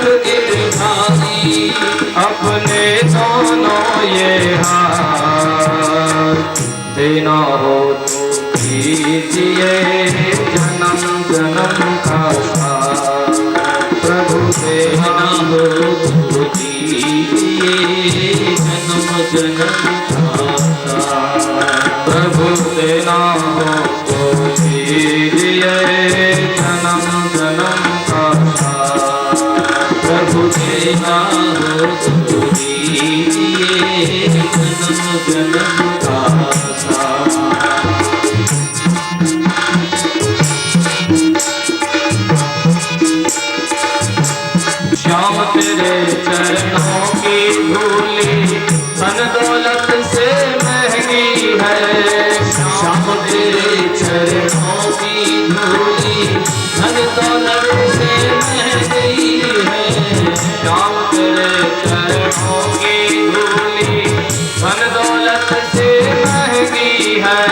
रख गिरधारी, अपने दोनों ये हाथ देना हो तो कीजिए जन्म जन्म का साथ। प्रभु देना हो तो दीजिए जन्म जन्म का साथ। प्रभु देना हो तो दीजिए जन्म जन्म का साथ। प्रभु देना हो तो दीजिए जन्म जन्म का साथ। श्याम तेरे चरणों की धूली धन दौलत से महंगी है। श्याम तेरे चरणों की धूली धन दौलत से महंगी है। श्याम तेरे चरणों की धूली धन दौलत से महंगी है।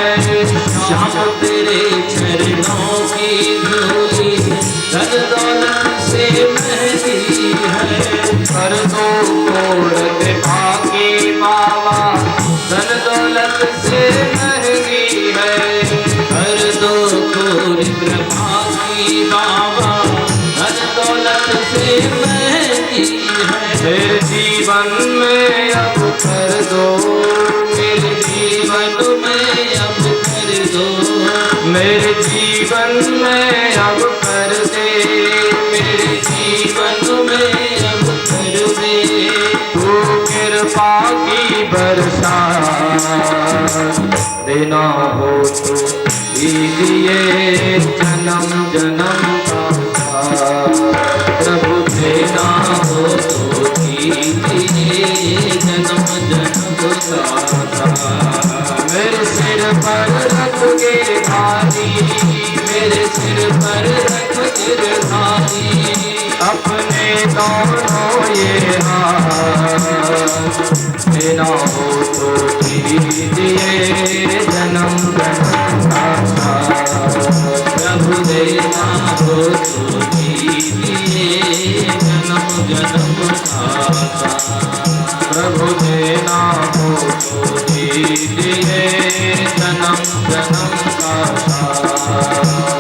श्याम तेरे चरणों की धूली धन दौलत से महंगी है। कर दो कोड़ कृपा की बाबा धन दौलत से महंगी है। कर दो कोड़ कृपा की बाबा धन दौलत से महंगी है। मेरे जीवन में अब कर दो, मेरे जीवन में अब कर दो, मेरे जीवन में अब कर दे, मेरे जीवन में अब कर दे। तू कृपा की बरसा देना हो तो दीजिए जन्म जन्म का साथ। प्रभु देना हो तो दीजिए जन्म जन्म का साथ। मेरे सिर पर रख गिरधारी, मेरे सिर पर रख गिरधारी, अपने दोनों ये हाथ देना हो तो दीजिए जन्म जन्म का साथ। प्रभु देना हो तो दीजिए जन्म जन्म का साथ। प्रभु देना हो तो दीजिए जन्म जन्म का साथ।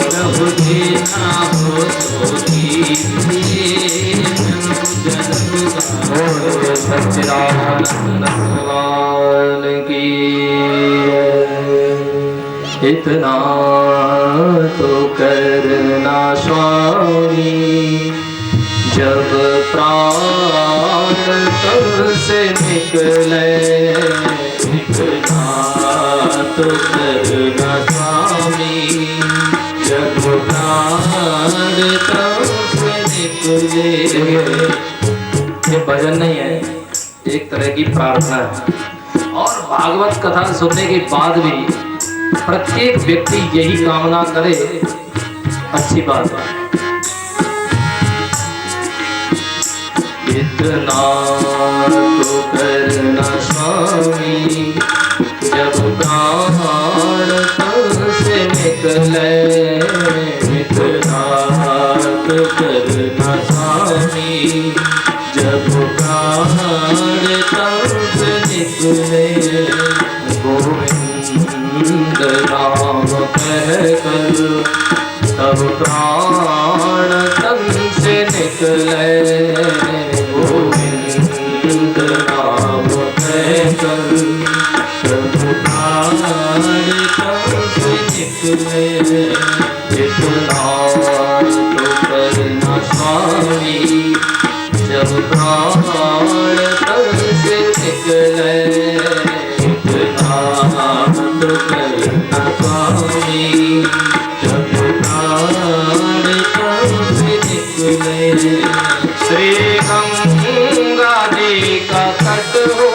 प्रभु देना हो तो दीजिए जन्म जन्म का बोलो सच्चिदानंद भगवान की। इतना तो करना स्वामी, जब प्राण तब से निकले। इतना तो करना स्वामी, जब प्राण तब से निकले। ये भजन नहीं है, एक तरह की प्रार्थना है। और भागवत कथा सुनने के बाद भी प्रत्येक व्यक्ति यही कामना करे, अच्छी बात है। इतना तो करना स्वामी, जब प्राण तन से निकले। इतना तो करना स्वामी, जब प्राण तन से निकले। गोविंद नाम कहकर तब प्राण तन से निकले। गोविंद नाम कहकर तब प्राण तन से निकले। इतना तो करना स्वामी, जब प्राण तन से निकले। इतना तो करना स्वामी, जब प्राण तन से निकले। श्री गंगा जी का तट हो,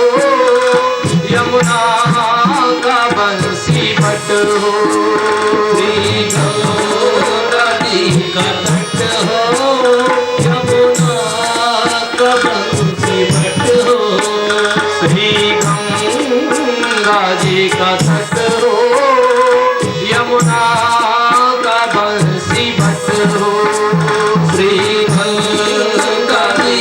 यमुना का बंसी बट हो। श्री गंगा जी का तट हो, यमुना का बंसी बट हो। श्री गंगा जी का तट हो, यमुना का बंसी बट हो। श्री गंगा जी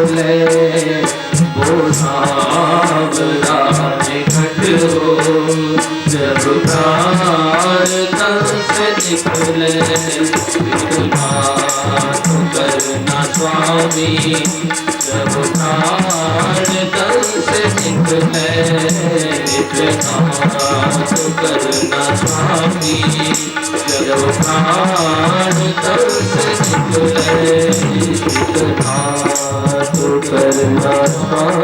निकले वो सांवला निकट हो जब प्राण तन से निकले इतना तो करना स्वामी जब प्राण तन से निकले इतना तो करना स्वामी जब प्राण तन से निकले इतना तो करना स्वामी।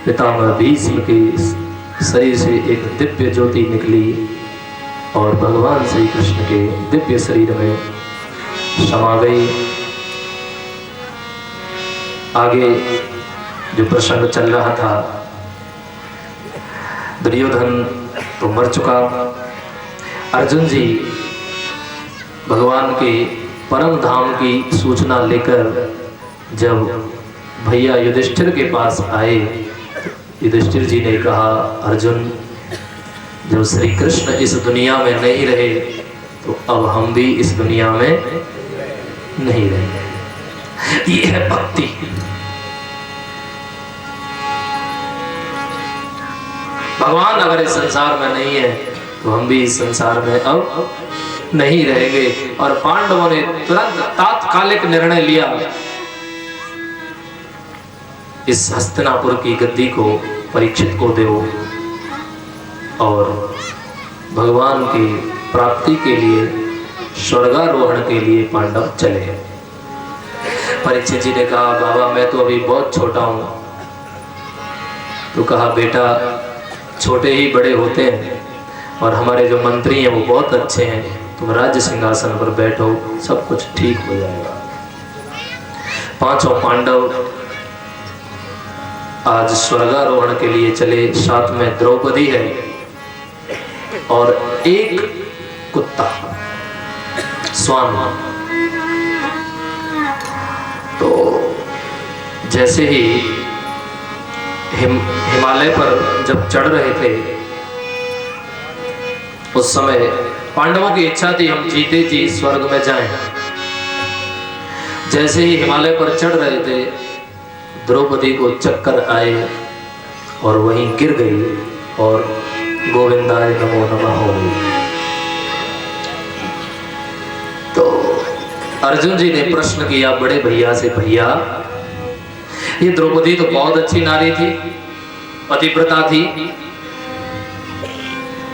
पितामह भीष्म के शरीर से एक दिव्य ज्योति निकली और भगवान श्री कृष्ण के दिव्य शरीर में समा गई। आगे जो प्रसंग चल रहा था, दुर्योधन तो मर चुका। अर्जुन जी भगवान के परम धाम की सूचना लेकर जब भैया युधिष्ठिर के पास आए, युधिष्ठिर जी ने कहा, अर्जुन जब श्री कृष्ण इस दुनिया में नहीं रहे तो अब हम भी इस दुनिया में नहीं रहे। ये है भक्ति। भगवान अगर इस संसार में नहीं है तो हम भी इस संसार में अब नहीं रहेंगे। और पांडवों ने तुरंत तात्कालिक निर्णय लिया, इस हस्तिनापुर की गद्दी को परीक्षित को दो और भगवान की प्राप्ति के लिए स्वर्गारोहण के लिए पांडव चले। परीक्षित जी ने कहा, बाबा मैं तो अभी बहुत छोटा हूं। तो कहा, बेटा छोटे ही बड़े होते हैं और हमारे जो मंत्री हैं वो बहुत अच्छे हैं, तुम राज्य सिंहासन पर बैठो, सब कुछ ठीक हो जाएगा। पांचों पांडव आज स्वर्गारोहण के लिए चले। साथ में द्रौपदी है और एक कुत्ता स्वान। तो जैसे ही हिमालय पर जब चढ़ रहे थे उस समय पांडवों की इच्छा थी हम जीते जी स्वर्ग में जाएं। जैसे ही हिमालय पर चढ़ रहे थे द्रौपदी को चक्कर आए और वहीं गिर गई और गोविंदाय नमो नमः हो गई। तो अर्जुन जी ने प्रश्न किया बड़े भैया से, भैया ये द्रौपदी तो बहुत अच्छी नारी थी, पतिव्रता थी,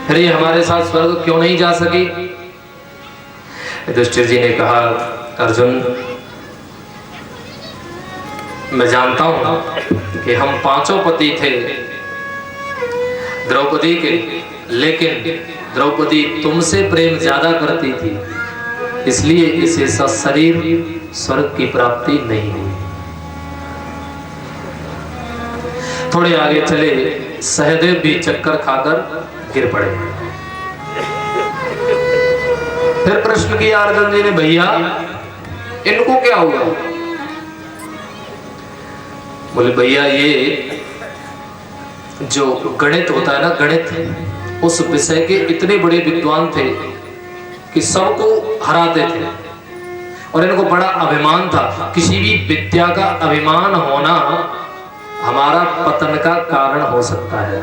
फिर ये हमारे साथ स्वर्ग क्यों नहीं जा सकी? युधिष्ठिर जी ने कहा, अर्जुन मैं जानता हूं कि हम पांचों पति थे द्रौपदी के, लेकिन द्रौपदी तुमसे प्रेम ज्यादा करती थी, इसलिए इसे शरीर स्वर्ग की प्राप्ति नहीं हुई। थोड़े आगे चले, सहदेव भी चक्कर खाकर गिर पड़े। फिर प्रश्न किया अर्जुन जी ने, भैया इनको क्या हुआ? बोले, भैया ये जो गणित होता है ना, गणित उस विषय के इतने बड़े विद्वान थे कि सबको हराते थे और इनको बड़ा अभिमान था। किसी भी विद्या का अभिमान होना हमारा पतन का कारण हो सकता है,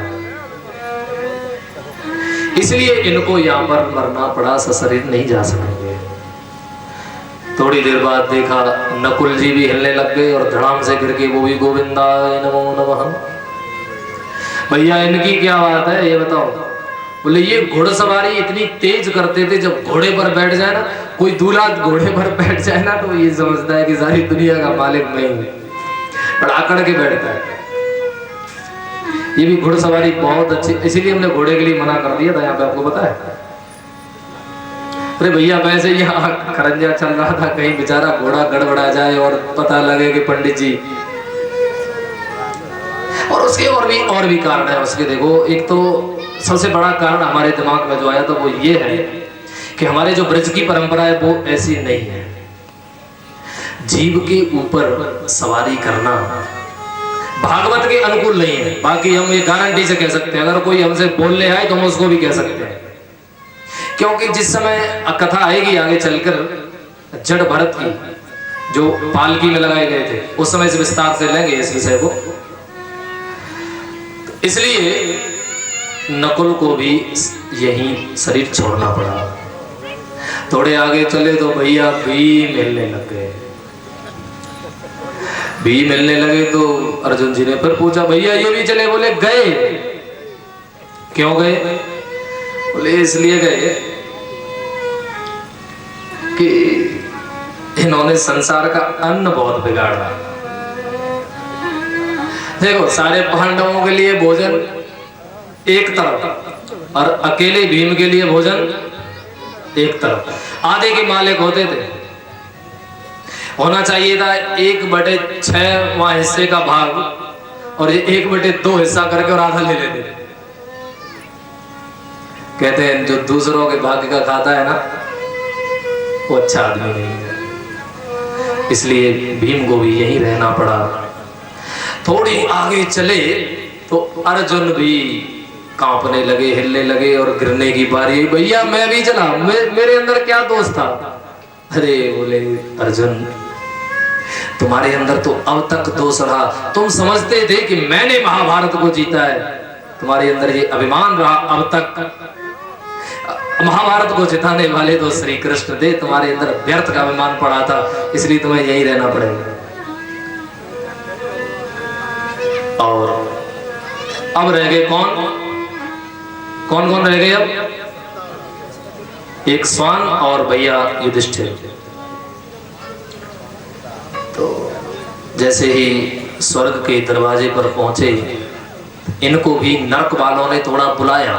इसलिए इनको यहाँ पर मरना पड़ा, सशरीर नहीं जा सकेंगे। थोड़ी देर बाद देखा नकुल जी भी हिलने लग गए और धड़ाम से गिर के वो भी गोविंदाय नमो नमः। भैया इनकी क्या बात है ये बताओ? बोले, ये घुड़सवारी इतनी तेज करते थे, जब घोड़े पर बैठ जाए ना, कोई दूल्हा घोड़े पर बैठ जाए ना तो ये समझता है कि सारी दुनिया का मालिक मैं हूं, पर आकड़ के बैठता है। ये भी घुड़सवारी बहुत अच्छी, इसीलिए हमने घोड़े के लिए मना कर दिया था, यहाँ पे आपको पता है। अरे भैया वैसे यहाँ खरंजा चल रहा था, कहीं बेचारा घोड़ा गड़बड़ा जाए और पता लगे कि पंडित जी, और उसके और भी कारण है उसके। देखो, एक तो सबसे बड़ा कारण हमारे दिमाग में जो आया था वो ये है कि हमारे जो ब्रज की परंपरा है वो ऐसी नहीं है। जीव के ऊपर सवारी करना भागवत के अनुकूल नहीं है। बाकी हम ये गारंटी से कह सकते हैं, अगर कोई हमसे बोलने आए तो हम उसको भी कह सकते हैं, क्योंकि जिस समय कथा आएगी आगे चलकर जड़ भरत की जो पालकी में लगाए गए थे, उस समय से विस्तार से लेंगे इस विषय को। इसलिए नकुल को भी यही शरीर छोड़ना पड़ा। थोड़े आगे चले तो भैया भी मिलने लग गए। भी मिलने लगे तो अर्जुन जी ने फिर पूछा, भैया ये भी चले? बोले गए। क्यों गए? बोले इसलिए गए कि इन्होंने संसार का अन्न बहुत बिगाड़ा। देखो, सारे पांडवों के लिए भोजन एक तरफ और अकेले भीम के लिए भोजन एक तरफ। आधे के मालिक होते थे, होना चाहिए था 1/6 हिस्से का भाग, और ये 1/2 हिस्सा करके और आधा ले लेते। कहते हैं जो दूसरों के भाग्य का खाता है ना, वो अच्छा आदमी नहीं है। इसलिए भीम को भी यही रहना पड़ा। थोड़ी आगे चले तो अर्जुन भी कांपने लगे, हिलने लगे और गिरने की बारी। भैया मैं भी चला, मेरे अंदर क्या दोष था? अरे बोले अर्जुन, तुम्हारे अंदर तो अब तक दोष रहा। तुम समझते थे कि मैंने महाभारत को जीता है, तुम्हारे अंदर ये अभिमान रहा अब तक। महाभारत को जिताने वाले तो श्री कृष्ण थे, तुम्हारे अंदर व्यर्थ का अभिमान पड़ा था, इसलिए तुम्हें यही रहना पड़ेगा। और अब रह गए कौन कौन कौन रह गए? अब एक स्वान और भैया युधिष्ठिर। तो जैसे ही स्वर्ग के दरवाजे पर पहुंचे, इनको भी नरक वालों ने थोड़ा बुलाया।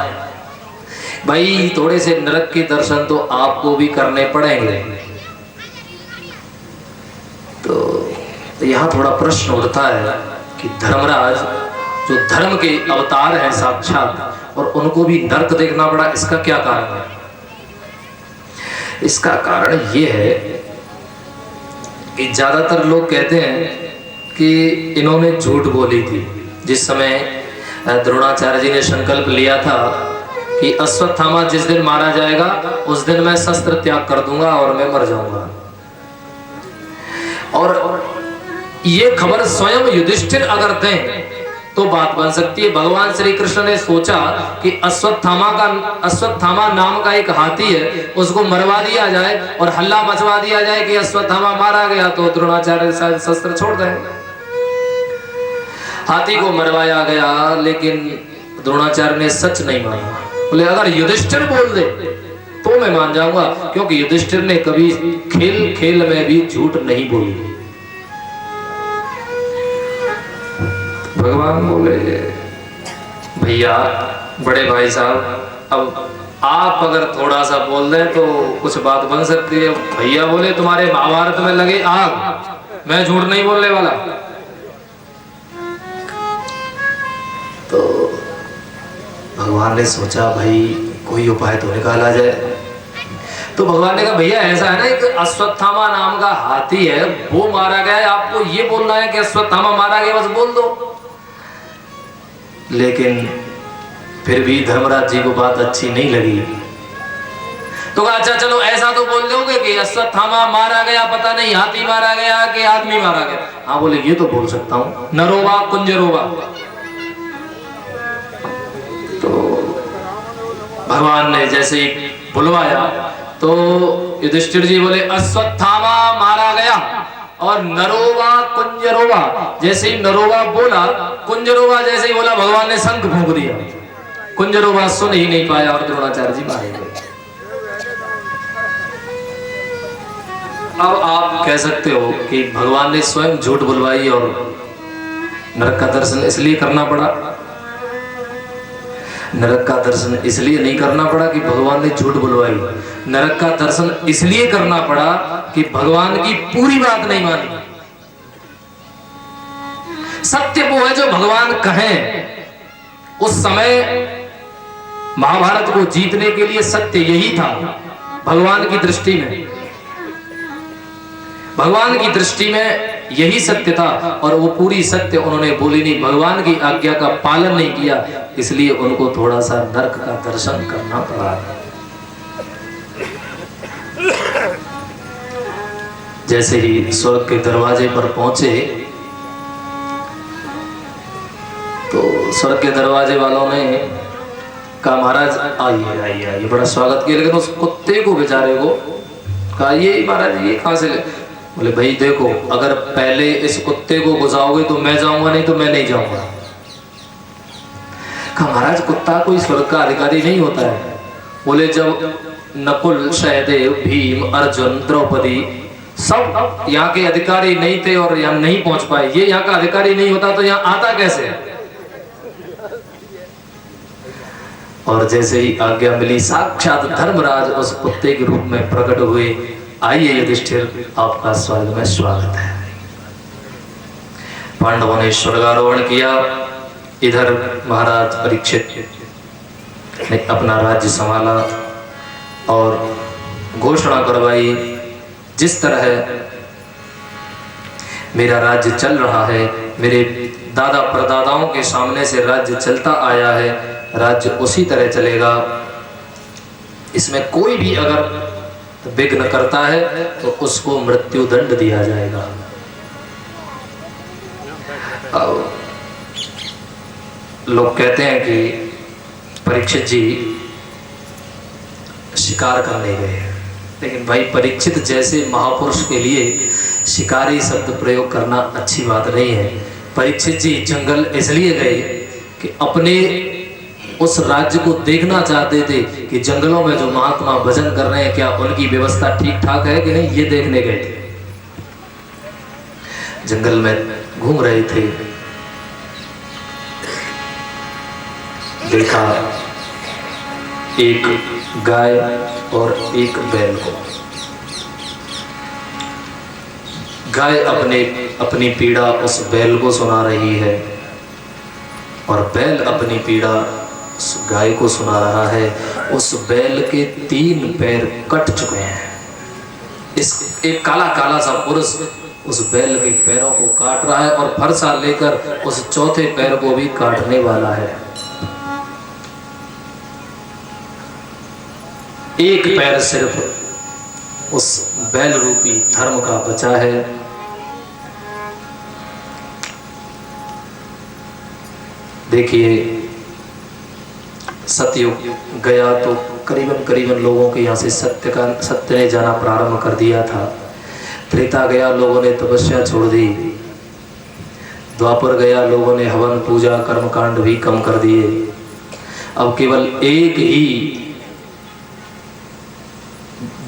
भाई थोड़े से नरक के दर्शन तो आपको भी करने पड़ेंगे। तो यहाँ थोड़ा प्रश्न उठता है कि धर्मराज जो धर्म के अवतार हैं साक्षात, और उनको भी नरक देखना पड़ा, इसका क्या कारण है? इसका कारण ये है कि ज्यादातर लोग कहते हैं कि इन्होंने झूठ बोली थी। जिस समय द्रोणाचार्य जी ने संकल्प लिया था कि अश्वत्थामा जिस दिन मारा जाएगा उस दिन मैं शस्त्र त्याग कर दूंगा और मैं मर जाऊंगा, और ये खबर स्वयं युधिष्ठिर अगर दें तो बात बन सकती है। भगवान श्री कृष्ण ने सोचा कि अश्वत्थामा नाम का एक हाथी है, उसको मरवा दिया जाए और हल्ला मचवा दिया जाए कि अश्वत्थामा मारा गया, तो द्रोणाचार्य शायद शस्त्र छोड़ देंगे। हाथी को मरवाया गया, लेकिन द्रोणाचार्य ने सच नहीं माना। बोले अगर युधिष्ठिर बोल दे तो मैं मान जाऊंगा, क्योंकि युधिष्ठिर ने कभी खेल खेल में भी झूठ नहीं बोली। भगवान बोले भैया बड़े भाई साहब, अब आप अगर थोड़ा सा बोल दें तो कुछ बात बन सकती है। भैया बोले तुम्हारे महाभारत में लगे आग, मैं झूठ नहीं बोलने वाला। तो भगवान ने सोचा भाई कोई उपाय तो निकाला जाए। तो भगवान ने कहा भैया ऐसा है ना, एक अश्वत्थामा नाम का हाथी है, वो मारा गया है, आपको ये बोलना है कि अश्वत्थामा मारा गया, बस बोल दो। लेकिन फिर भी धर्मराज जी को बात अच्छी नहीं लगी। तो कहा अच्छा चलो ऐसा तो बोल दोगे कि अश्वत्थामा मारा गया, पता नहीं हाथी मारा गया कि आदमी मारा गया। हाँ बोले ये तो बोल सकता हूं, नरोवा कुंजरोवा। तो भगवान ने जैसे ही बुलवाया तो युधिष्ठिर जी बोले अश्वत्थामा मारा गया, और नरोवा कुंजरोवा। जैसे ही नरोवा बोला, कुंजरोवा जैसे ही बोला, भगवान ने शंख फूंक दिया। कुंजरोवा सुन ही नहीं पाया और द्रोणाचार्य जी मारे गए। अब आप कह सकते हो कि भगवान ने स्वयं झूठ बुलवाई और नरक का दर्शन इसलिए करना पड़ा। नरक का दर्शन इसलिए नहीं करना पड़ा कि भगवान ने झूठ बुलवाई, नरक का दर्शन इसलिए करना पड़ा कि भगवान की पूरी बात नहीं मानी। सत्य वो है जो भगवान कहें। उस समय महाभारत को जीतने के लिए सत्य यही था भगवान की दृष्टि में। भगवान की दृष्टि में यही सत्य था, और वो पूरी सत्य उन्होंने बोली नहीं, भगवान की आज्ञा का पालन नहीं किया, इसलिए उनको थोड़ा सा नरक का दर्शन करना पड़ा। जैसे ही स्वर्ग के दरवाजे पर पहुंचे तो स्वर्ग के दरवाजे वालों ने कहा महाराज आइए आइए आइए, बड़ा स्वागत किया। लेकिन उस कुत्ते को बेचारे को कहा ये महाराज ये कहाँ से ले? बोले भाई देखो, अगर पहले इस कुत्ते को घुसाओगे तो मैं जाऊंगा, नहीं तो मैं नहीं जाऊंगा। कहा महाराज कुत्ता कोई स्वर्ग का अधिकारी नहीं होता है। बोले जब नकुल, सहदेव, भीम, अर्जुन, द्रौपदी सब यहाँ के अधिकारी नहीं थे और यहाँ नहीं पहुंच पाए, ये यहाँ का अधिकारी नहीं होता तो यहाँ आता कैसे? और जैसे ही आज्ञा मिली, साक्षात धर्मराज उस कुत्ते के रूप में प्रकट हुए। आइए युधिष्ठिर, आपका स्वर्ग में स्वागत है। पांडवों ने स्वर्गारोहण किया। इधर महाराज परीक्षित ने अपना राज्य संभाला और घोषणा करवाई, जिस तरह मेरा राज्य चल रहा है, मेरे दादा परदादाओं के सामने से राज्य चलता आया है, राज्य उसी तरह चलेगा। इसमें कोई भी अगर विघ्न करता है तो उसको मृत्यु दंड दिया जाएगा। लोग कहते हैं कि परीक्षित जी शिकार करने गए, लेकिन भाई परीक्षित जैसे महापुरुष के लिए शिकारी शब्द प्रयोग करना अच्छी बात नहीं है। परीक्षित जी जंगल इसलिए गए कि अपने उस राज्य को देखना चाहते थे कि जंगलों में जो महात्मा भजन कर रहे हैं क्या उनकी व्यवस्था ठीक ठाक है कि नहीं, ये देखने गए थे। जंगल में घूम रहे थे, देखा एक गाय और एक बैल को। गाय अपनी पीड़ा उस बैल को सुना रही है और बैल अपनी पीड़ा उस गाय को सुना रहा है। उस बैल के 3 पैर कट चुके हैं। इस एक काला काला सा पुरुष उस बैल के पैरों को काट रहा है और फरसा लेकर उस चौथे पैर को भी काटने वाला है। एक पैर सिर्फ उस बैल रूपी धर्म का बचा है। देखिए सतयुग गया तो करीबन लोगों के यहाँ से सत्य ने जाना प्रारंभ कर दिया था। त्रेता गया, लोगों ने तपस्या छोड़ दी। द्वापर गया, लोगों ने हवन पूजा कर्मकांड भी कम कर दिए। अब केवल एक ही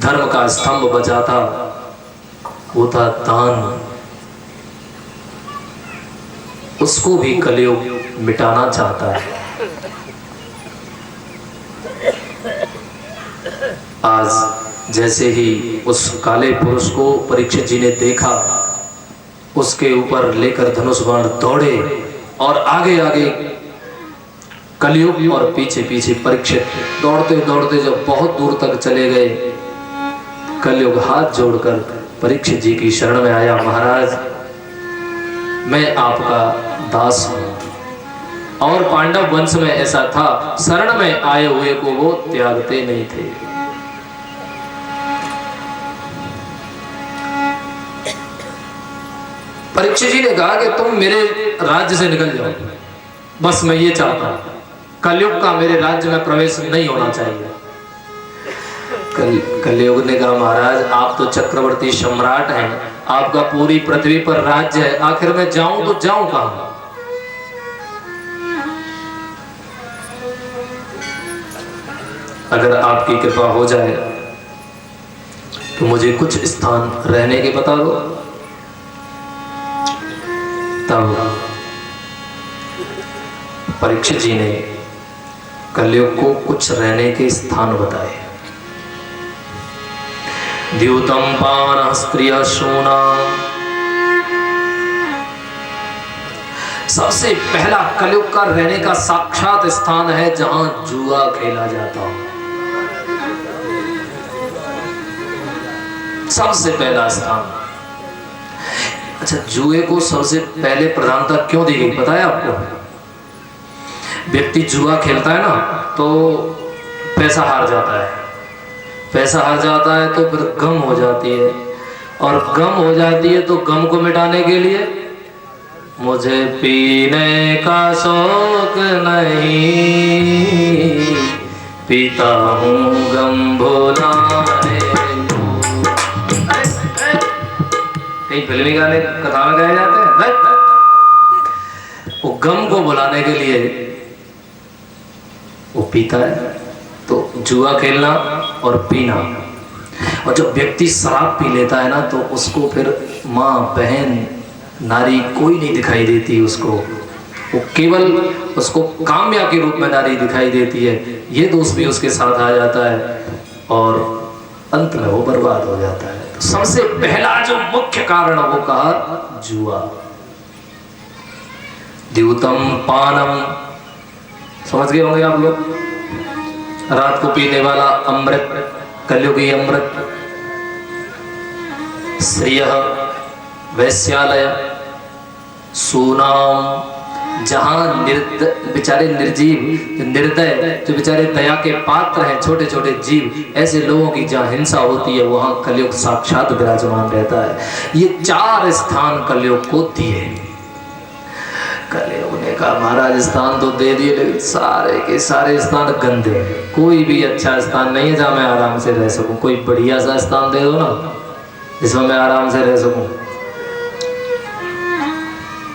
धर्म का स्तंभ बचा था, वो था दान। उसको भी कलयुग मिटाना चाहता है। आज जैसे ही उस काले पुरुष को परीक्षित जी ने देखा, उसके ऊपर लेकर धनुष बाण दौड़े और आगे आगे कलयुग और पीछे पीछे परीक्षित। दौड़ते दौड़ते जब बहुत दूर तक चले गए, कलयुग हाथ जोड़कर परीक्षित जी की शरण में आया। महाराज मैं आपका दास हूं। और पांडव वंश में ऐसा था, शरण में आए हुए को वो त्यागते नहीं थे। परीक्षित जी ने कहा कि तुम मेरे राज्य से निकल जाओ, बस मैं ये चाहता हूं, कलयुग का मेरे राज्य में प्रवेश नहीं होना चाहिए। कलयुग ने कहा महाराज आप तो चक्रवर्ती सम्राट हैं, आपका पूरी पृथ्वी पर राज्य है, आखिर मैं जाऊं तो जाऊं कहां? अगर आपकी कृपा हो जाए तो मुझे कुछ स्थान रहने के बता दो। तब परीक्षित जी ने कलयुग को कुछ रहने के स्थान बताए। द्यूतम पान स्त्रिय शूना, सबसे पहला कलयुग का रहने का साक्षात स्थान है जहां जुआ खेला जाता हो। सबसे पहला स्थान। अच्छा, जुए को सबसे पहले प्रधानता क्यों दी गई पता है आपको? व्यक्ति जुआ खेलता है ना तो पैसा हार जाता है, पैसा हार जाता है तो फिर गम हो जाती है, और गम हो जाती है तो गम को मिटाने के लिए मुझे पीने का शौक नहीं, पीता हूँ गम भुलाने को। कई फिल्मी गाने कथा में गाए जाते हैं, वो गम को भुलाने के लिए वो पीता है। तो जुआ खेलना और पीना, और जब व्यक्ति शराब पी लेता है ना तो उसको फिर माँ बहन नारी कोई नहीं दिखाई देती उसको, वो केवल उसको काम्या के रूप में नारी दिखाई देती है। ये दोष भी उसके साथ आ जाता है और अंत में वो बर्बाद हो जाता है। तो सबसे पहला जो मुख्य कारण वो कहा जुआ। द्यूतम पानम, समझ गए होंगे आप लोग, रात को पीने वाला अमृत, कलयुगी अमृत। श्रेयः वैश्यालय सुनाम, जहां बेचारे निर्जीव निर्दय जो बेचारे दया के पात्र हैं, छोटे छोटे जीव, ऐसे लोगों की जहां हिंसा होती है वहां कलयुग साक्षात विराजमान रहता है। ये 4 स्थान कलयुग को दिए। कलयुग ने कहा महाराज स्थान तो दे दिए, लेकिन सारे के सारे स्थान गंदे हैं, कोई भी अच्छा स्थान नहीं है जहां मैं आराम से रह सकूं। कोई बढ़िया सा स्थान दे दो ना जिसमें मैं आराम से रह सकूं।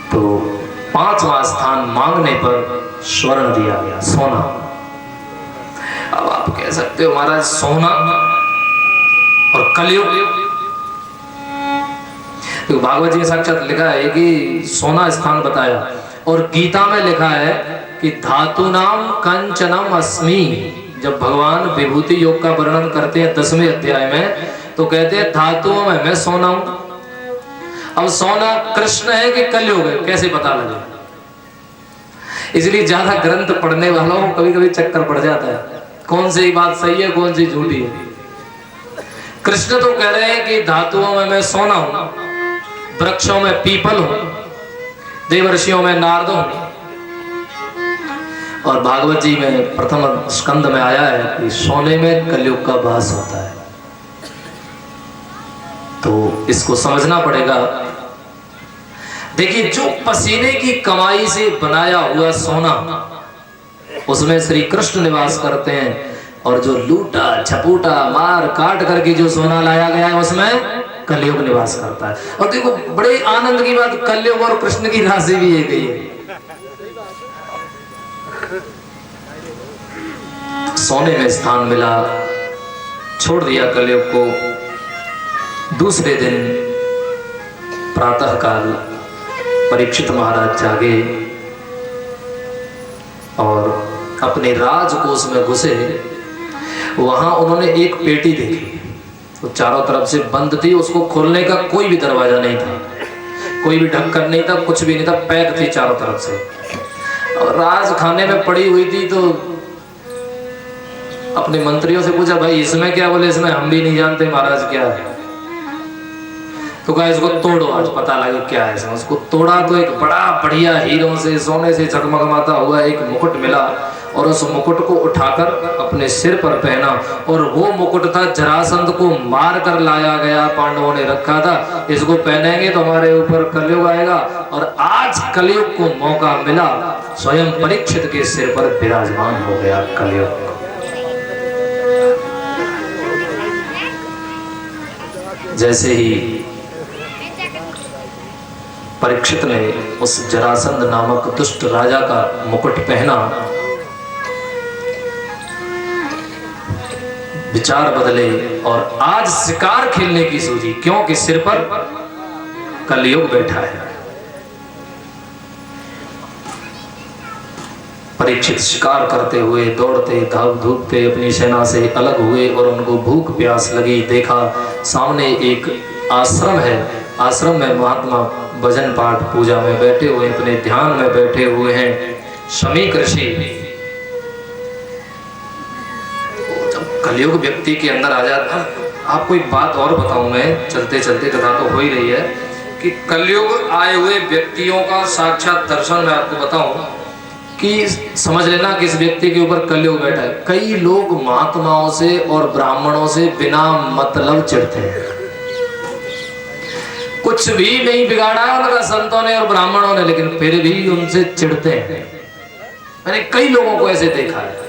तो 5वां स्थान मांगने पर स्वर्ण दिया गया, सोना। अब आप कह सकते हो महाराज सोना और कलयुग, तो भागवत जी में साक्षात लिखा है कि सोना स्थान बताया, और गीता में लिखा है कि धातु नाम कंचनम अस्मि। जब भगवान विभूति योग का वर्णन करते हैं 10वें अध्याय में, तो कहते हैं धातुओं में मैं सोना हूं। अब सोना कृष्ण है कि कलयुग है, कैसे पता लगे? इसलिए ज्यादा ग्रंथ पढ़ने वालों को कभी कभी चक्कर पड़ जाता है, कौन सी बात सही है कौन सी झूठी है। कृष्ण तो कह रहे हैं कि धातुओं में मैं सोना हूं, वृक्षों में पीपल हूं, देवर्षियों में नारद हूं। और भागवत जी में प्रथम स्कंद में आया है कि सोने में कलयुग का वास होता है। तो इसको समझना पड़ेगा। देखिए, जो पसीने की कमाई से बनाया हुआ सोना, उसमें श्री कृष्ण निवास करते हैं, और जो लूटा छपूटा मार काट करके जो सोना लाया गया है उसमें कलयुग निवास करता है। और देखो बड़े आनंद की बात, कलयुग और कृष्ण की राशि भी एक ही है। सोने में स्थान मिला, छोड़ दिया कलयुग को। दूसरे दिन प्रातः काल परीक्षित महाराज जागे और अपने राजकोष में घुसे। वहां उन्होंने एक पेटी देखी, वो चारों तरफ से बंद थी, उसको खोलने का कोई भी दरवाजा नहीं था, कोई भी ढक्कन नहीं था, कुछ भी नहीं था, पैक थी चारों तरफ से। और राज खाने में पड़ी हुई थी। तो अपने मंत्रियों से पूछा, भाई इसमें क्या? बोले इसमें हम भी नहीं जानते महाराज क्या है। तो कहा इसको तोड़ो, आज पता लगे क्या है इसमें। उसको तोड़ा तो एक बड़ा बढ़िया हीरों से सोने से चकमकमाता हुआ एक मुकुट मिला, और उस मुकुट को उठाकर अपने सिर पर पहना। और वो मुकुट था जरासंध को मार कर लाया गया, पांडवों ने रखा था। इसको पहनेंगे तो हमारे ऊपर कलयुग आएगा। और आज कलयुग को मौका मिला, स्वयं परीक्षित के सिर पर विराजमान हो गया कलयुग। जैसे ही परीक्षित ने उस जरासंध नामक दुष्ट राजा का मुकुट पहना, विचार बदले और आज शिकार खेलने की सूझी, क्योंकि सिर पर कलयुग बैठा है। परीक्षित शिकार करते हुए दौड़ते धूपते अपनी सेना से अलग हुए, और उनको भूख प्यास लगी। देखा सामने एक आश्रम है, आश्रम में महात्मा भजन पाठ पूजा में बैठे हुए, अपने ध्यान में बैठे हुए हैं। शमीक ऋषि, जब कलयुग व्यक्ति के अंदर आ जाता, आपको एक बात और बताऊं मैं, चलते चलते कथा तो हो ही रही है, कि कलयुग आए हुए व्यक्तियों का साक्षात दर्शन मैं आपको बताऊं कि समझ लेना कि इस व्यक्ति के ऊपर कलयुग बैठा है। कई लोग महात्माओं से और ब्राह्मणों से बिना मतलब चिढ़ते हैं। कुछ भी नहीं बिगाड़ा उनका संतों ने और ब्राह्मणों ने, लेकिन फिर भी उनसे चिढ़ते हैं। मैंने कई लोगों को ऐसे देखा है।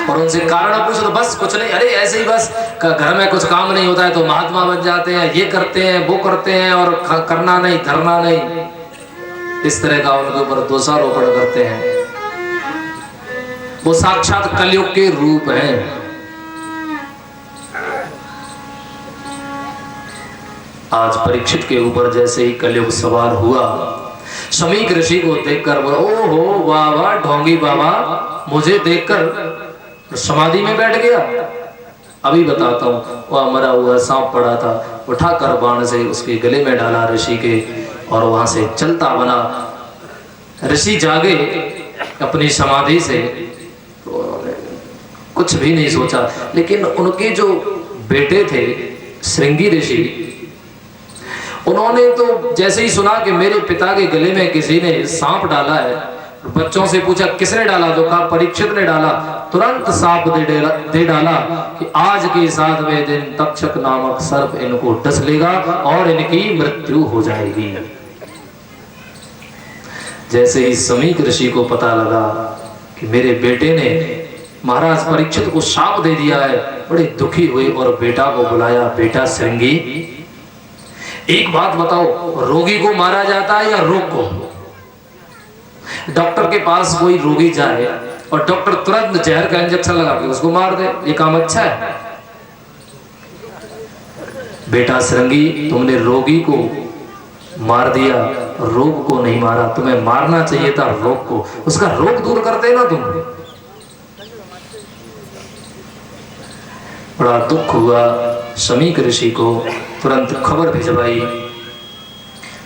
और उनसे कारण पूछो तो बस कुछ नहीं, अरे ऐसे ही बस घर में कुछ काम नहीं होता है तो महात्मा बन जाते हैं, ये करते हैं वो करते हैं, और करना नहीं धरना नहीं, इस तरह का उनके ऊपर दोषारोपण करते हैं। वो साक्षात कलयुग के रूप हैं। आज परीक्षित के ऊपर जैसे ही कलयुग सवार हुआ, शमीक ऋषि को देखकर बोला, ओ हो वाह वाह ढोंगी बाबा, मुझे देखकर समाधि में बैठ गया। अभी बताता हूँ, वह मरा हुआ सांप पड़ा था, उठाकर बाण से उसके गले में डाला ऋषि के, और वहां से चलता बना। ऋषि जागे अपनी समाधि से, कुछ भी नहीं सोचा। लेकिन उनके जो बेटे थे श्रृंगी ऋषि, उन्होंने तो जैसे ही सुना कि मेरे पिता के गले में किसी ने सांप डाला है, बच्चों से पूछा किसने डाला, तो कहा परीक्षित ने डाला। तुरंत सांप दे डाला कि आज के 7वें दिन तक्षक नामक सर्प इनको डस लेगा और इनकी मृत्यु हो जाएगी। जैसे ही शमीक ऋषि को पता लगा कि मेरे बेटे ने महाराज परीक्षित को शाप दे दिया है, बड़े दुखी हुए और बेटा को बुलाया। बेटा श्रृंगी, एक बात बताओ, रोगी को मारा जाता है या रोग को? डॉक्टर के पास कोई रोगी जाए और डॉक्टर तुरंत जहर का इंजेक्शन लगा के उसको मार दे, ये काम अच्छा है? बेटा श्रृंगी, तुमने रोगी को मार दिया, रोग को नहीं मारा। तुम्हें मारना चाहिए था रोग को, उसका रोग दूर करते ना तुम। बड़ा दुख हुआ शमीक ऋषि को, तुरंत खबर भिजवाई।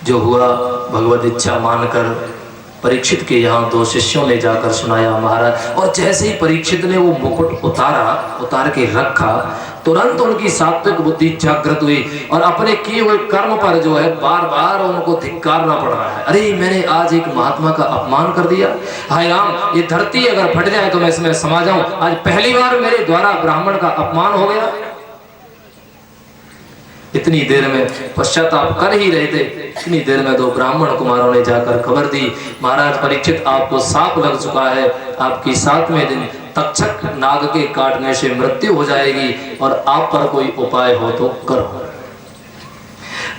जो हुआ भगवत इच्छा मानकर परीक्षित के यहाँ 2 शिष्यों ने जाकर सुनाया महाराज। और जैसे ही परीक्षित ने वो मुकुट उतार के रखा, तुरंत उनकी सात्विक बुद्धि जागृत हुई और अपने किए हुए कर्म पर जो है बार बार उनको धिक्कारना पड़ रहा है। अरे मैंने आज एक महात्मा का अपमान कर दिया, हाय राम, ये धरती अगर फट जाए तो मैं इसमें समा जाऊं। आज पहली बार मेरे द्वारा ब्राह्मण का अपमान हो गया। इतनी देर में पश्चाताप कर ही रहे थे, इतनी देर में 2 ब्राह्मण कुमारों ने जाकर खबर दी, महाराज परीक्षित आपको सांप लग चुका है, आपकी 7वें दिन तक्षक नाग के काटने से मृत्यु हो जाएगी और आप पर कोई उपाय हो तो करो।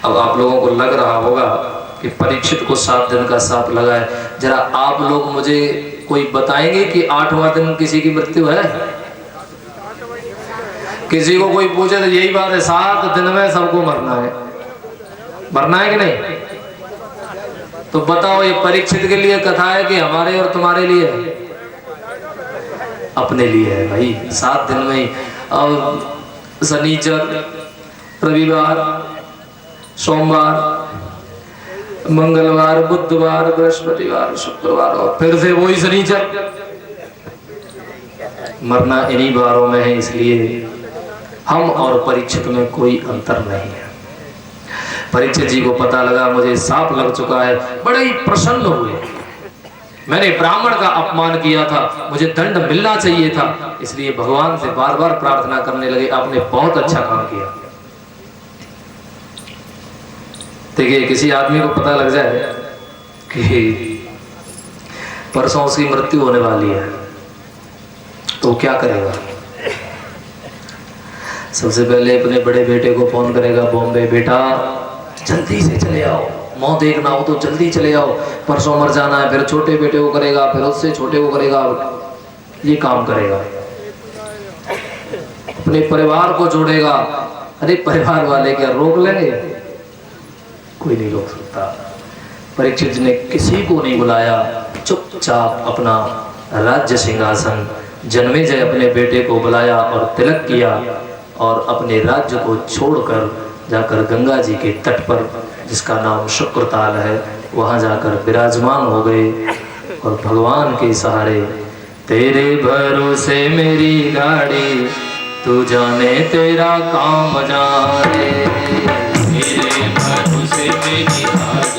अब आप लोगों को लग रहा होगा कि परीक्षित को 7 दिन का सांप लगा है। जरा आप लोग मुझे कोई बताएंगे कि 8वां दिन किसी की मृत्यु है? किसी को कोई पूछे तो यही बात है, 7 दिन में सबको मरना है। मरना है कि नहीं? तो बताओ, ये परीक्षित के लिए कथा है कि हमारे और तुम्हारे लिए है? अपने लिए है भाई। 7 दिन में ही, अब शनिचर, रविवार, सोमवार, मंगलवार, बुधवार, बृहस्पतिवार, शुक्रवार और फिर से वही शनिचर। मरना इन्हीं बारों में है, इसलिए हम और परीक्षित में कोई अंतर नहीं है। परीक्षित जी को पता लगा मुझे सांप लग चुका है, बड़े ही प्रसन्न हुए। मैंने ब्राह्मण का अपमान किया था, मुझे दंड मिलना चाहिए था, इसलिए भगवान से बार बार प्रार्थना करने लगे। आपने बहुत अच्छा काम किया। देखिए, किसी आदमी को पता लग जाए कि परसों उसकी मृत्यु होने वाली है तो क्या करेगा? सबसे पहले अपने बड़े बेटे को फोन करेगा बॉम्बे, बेटा जल्दी से चले आओ, मौत देखना हो तो जल्दी चले आओ, परसों मर जाना है। फिर छोटे बेटे को करेगा, फिर उससे छोटे को करेगा, ये काम करेगा। अपने परिवार को जोड़ेगा। अरे परिवार वाले क्या रोक लेंगे? कोई नहीं रोक सकता। परीक्षित ने किसी को नहीं बुलाया, चुपचाप अपना राज्य सिंहासन जन्मेजय अपने बेटे को बुलाया और तिलक किया और अपने राज्य को छोड़कर जाकर गंगा जी के तट पर, जिसका नाम शुक्रताल है, वहां जाकर विराजमान हो गए और भगवान के सहारे, तेरे भरोसे मेरी गाड़ी, तू जाने तेरा काम जाने, तेरे भरोसे मेरी गाड़ी।